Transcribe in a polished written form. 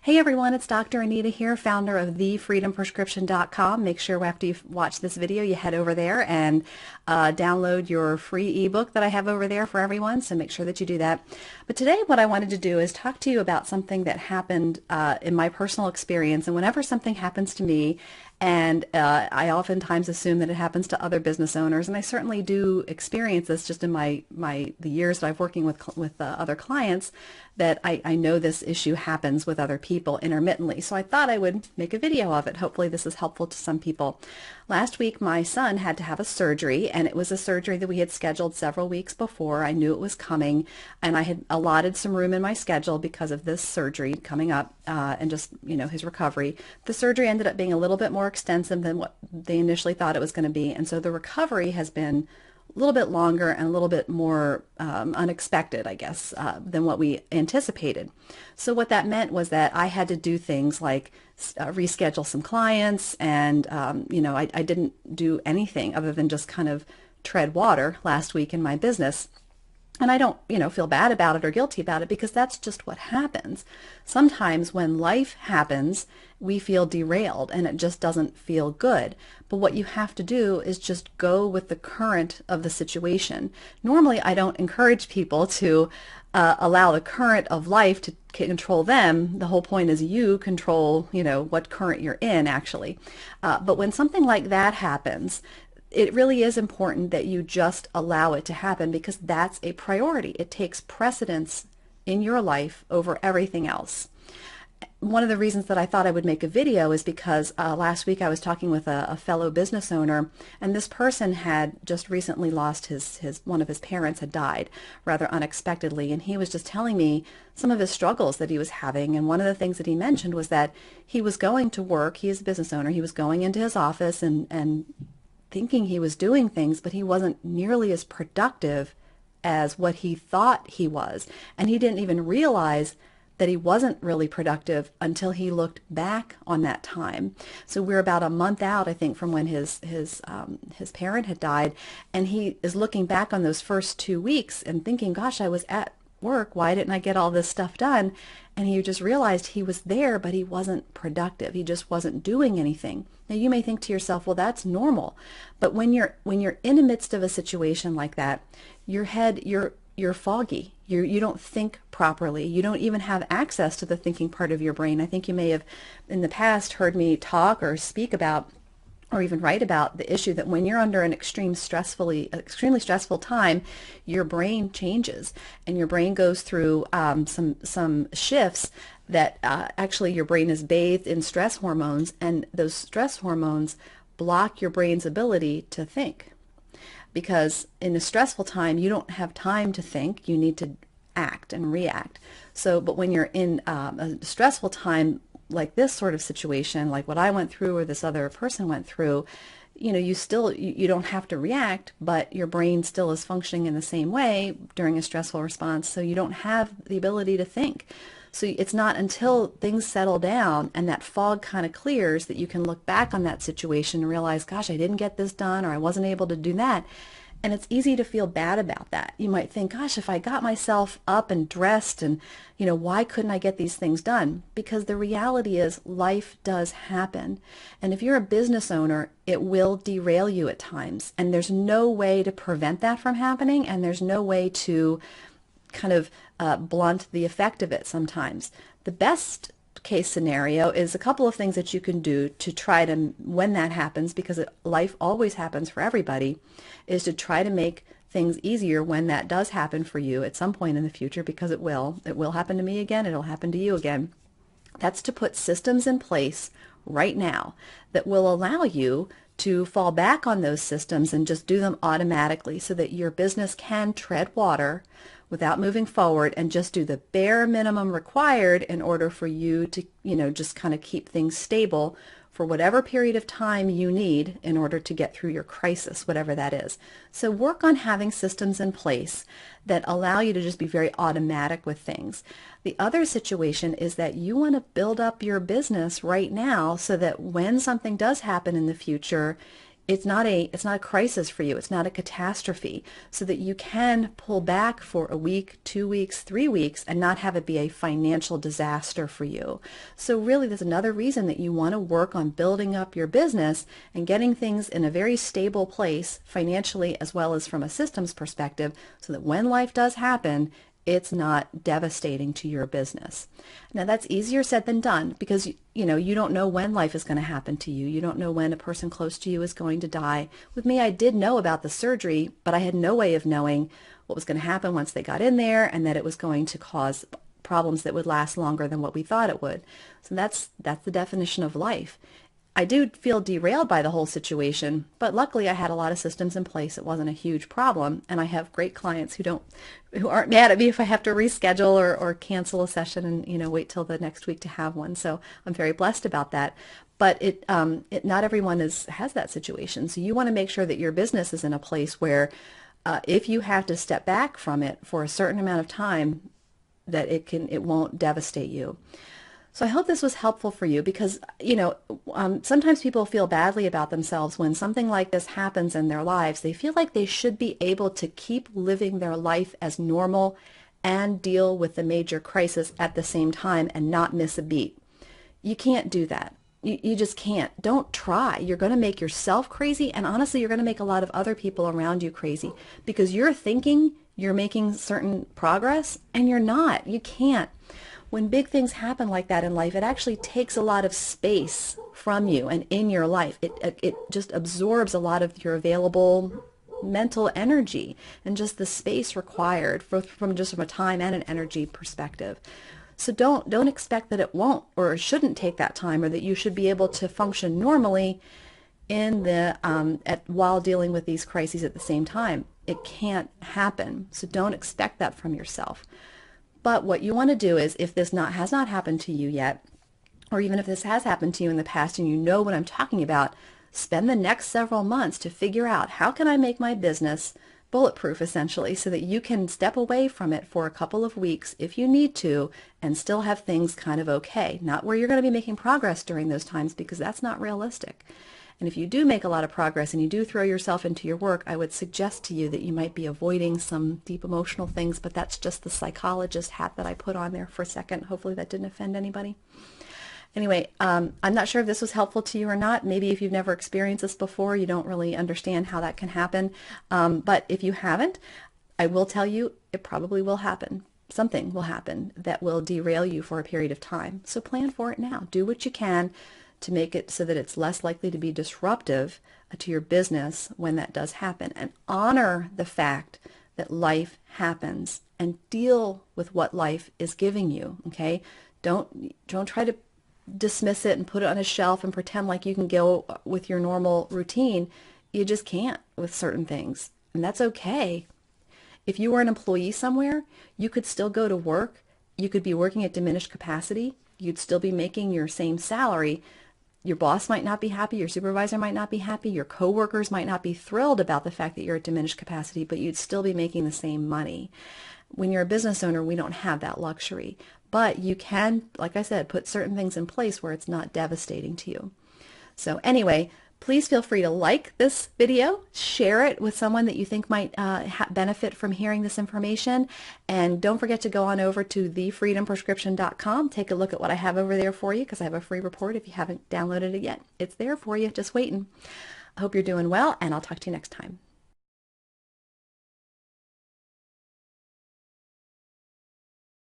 Hey everyone, it's Dr. Anita here, founder of thefreedomprescription.com. Make sure after you watch this video, you head over there and download your free ebook that I have over there for everyone, so make sure that you do that. But today what I wanted to do is talk to you about something that happened in my personal experience, and whenever something happens to me, and I oftentimes assume that it happens to other business owners, and I certainly do experience this just in the years that I've working with other clients, that I know this issue happens with other people intermittently. So I thought I would make a video of it. Hopefully this is helpful to some people. Last week my son had to have a surgery, and it was a surgery that we had scheduled several weeks before. I knew it was coming, and I had allotted some room in my schedule because of this surgery coming up and just, his recovery. The surgery ended up being a little bit more extensive than what they initially thought it was going to be, and so the recovery has been a little bit longer and a little bit more unexpected, I guess, than what we anticipated. So what that meant was that I had to do things like reschedule some clients, and I didn't do anything other than just kind of tread water last week in my business. And I don't, feel bad about it or guilty about it, because that's just what happens. Sometimes when life happens, we feel derailed and it just doesn't feel good. But what you have to do is just go with the current of the situation. Normally, I don't encourage people to allow the current of life to control them. The whole point is you control, what current you're in, actually. But when something like that happens, it really is important that you just allow it to happen, because that's a priority. It takes precedence in your life over everything else. One of the reasons that I thought I would make a video is because last week I was talking with a fellow business owner, and this person had just recently lost one of his parents had died rather unexpectedly, and he was just telling me some of his struggles that he was having. And one of the things that he mentioned was that he was going to work. He is a business owner. He was going into his office and thinking he was doing things, but he wasn't nearly as productive as what he thought he was. And he didn't even realize that he wasn't really productive until he looked back on that time. So we're about a month out, I think, from when his parent had died, and he is looking back on those first 2 weeks and thinking, gosh, I was at work, why didn't I get all this stuff done? And he just realized he was there, but he wasn't productive. He just wasn't doing anything. Now you may think to yourself, well, that's normal. But when you're in the midst of a situation like that, your head, you're foggy. You don't think properly. You don't even have access to the thinking part of your brain. I think you may have in the past heard me talk or speak about or even write about the issue that when you're under an extremely stressful time, your brain changes, and your brain goes through some shifts that actually your brain is bathed in stress hormones, and those stress hormones block your brain's ability to think. Because in a stressful time, you don't have time to think. You need to act and react. So, but when you're in a stressful time, like this sort of situation, like what I went through or this other person went through, you don't have to react, but your brain still is functioning in the same way during a stressful response, so you don't have the ability to think. So it's not until things settle down and that fog kind of clears that you can look back on that situation and realize, gosh, I didn't get this done, or I wasn't able to do that. And it's easy to feel bad about that. You might think, gosh, if I got myself up and dressed and, why couldn't I get these things done? Because the reality is life does happen. And if you're a business owner, it will derail you at times. And there's no way to prevent that from happening, and there's no way to kind of blunt the effect of it sometimes. The best case scenario is a couple of things that you can do to try to, when that happens, because life always happens for everybody, is to try to make things easier when that does happen for you at some point in the future, because it will happen to me again, it'll happen to you again. That's to put systems in place right now that will allow you to fall back on those systems and just do them automatically, so that your business can tread water without moving forward and just do the bare minimum required in order for you to, just kind of keep things stable for whatever period of time you need in order to get through your crisis, whatever that is. So work on having systems in place that allow you to just be very automatic with things. The other situation is that you want to build up your business right now so that when something does happen in the future, it's not a crisis for you. It's not a catastrophe, so that you can pull back for a week, 2 weeks, 3 weeks, and not have it be a financial disaster for you. So really, there's another reason that you want to work on building up your business and getting things in a very stable place financially as well as from a systems perspective, so that when life does happen, it's not devastating to your business. Now that's easier said than done, because you don't know when life is going to happen to you. You don't know when a person close to you is going to die. With me, I did know about the surgery, but I had no way of knowing what was going to happen once they got in there, and that it was going to cause problems that would last longer than what we thought it would. So that's the definition of life. I do feel derailed by the whole situation, but luckily I had a lot of systems in place. It wasn't a huge problem, and I have great clients who aren't mad at me if I have to reschedule or cancel a session and wait till the next week to have one. So I'm very blessed about that. But not everyone has that situation. So you want to make sure that your business is in a place where if you have to step back from it for a certain amount of time, that it won't devastate you. So I hope this was helpful for you, because, sometimes people feel badly about themselves when something like this happens in their lives. They feel like they should be able to keep living their life as normal and deal with the major crisis at the same time and not miss a beat. You can't do that. You just can't. Don't try. You're going to make yourself crazy, and honestly, you're going to make a lot of other people around you crazy, because you're thinking you're making certain progress and you're not. You can't. When big things happen like that in life, it actually takes a lot of space from you and in your life. It just absorbs a lot of your available mental energy and just the space required from a time and an energy perspective. So don't expect that it won't or shouldn't take that time, or that you should be able to function normally while dealing with these crises at the same time. It can't happen. So don't expect that from yourself. But what you want to do is, if this has not happened to you yet, or even if this has happened to you in the past and you know what I'm talking about, spend the next several months to figure out, how can I make my business bulletproof, essentially, so that you can step away from it for a couple of weeks if you need to and still have things kind of okay. Not where you're going to be making progress during those times, because that's not realistic. And if you do make a lot of progress and you do throw yourself into your work, I would suggest to you that you might be avoiding some deep emotional things, but that's just the psychologist hat that I put on there for a second. Hopefully that didn't offend anybody. Anyway, I'm not sure if this was helpful to you or not. Maybe if you've never experienced this before, you don't really understand how that can happen. But if you haven't, I will tell you it probably will happen. Something will happen that will derail you for a period of time. So plan for it now. Do what you can to make it so that it's less likely to be disruptive to your business when that does happen. And honor the fact that life happens, and deal with what life is giving you, okay? Don't try to dismiss it and put it on a shelf and pretend like you can go with your normal routine. You just can't with certain things, and that's okay. If you were an employee somewhere, you could still go to work. You could be working at diminished capacity. You'd still be making your same salary. Your boss might not be happy, your supervisor might not be happy, your coworkers might not be thrilled about the fact that you're at diminished capacity, but you'd still be making the same money. When you're a business owner, we don't have that luxury. But you can, like I said, put certain things in place where it's not devastating to you. So anyway, please feel free to like this video, share it with someone that you think might benefit from hearing this information, and don't forget to go on over to thefreedomprescription.com. Take a look at what I have over there for you, because I have a free report if you haven't downloaded it yet. It's there for you, just waiting. I hope you're doing well, and I'll talk to you next time.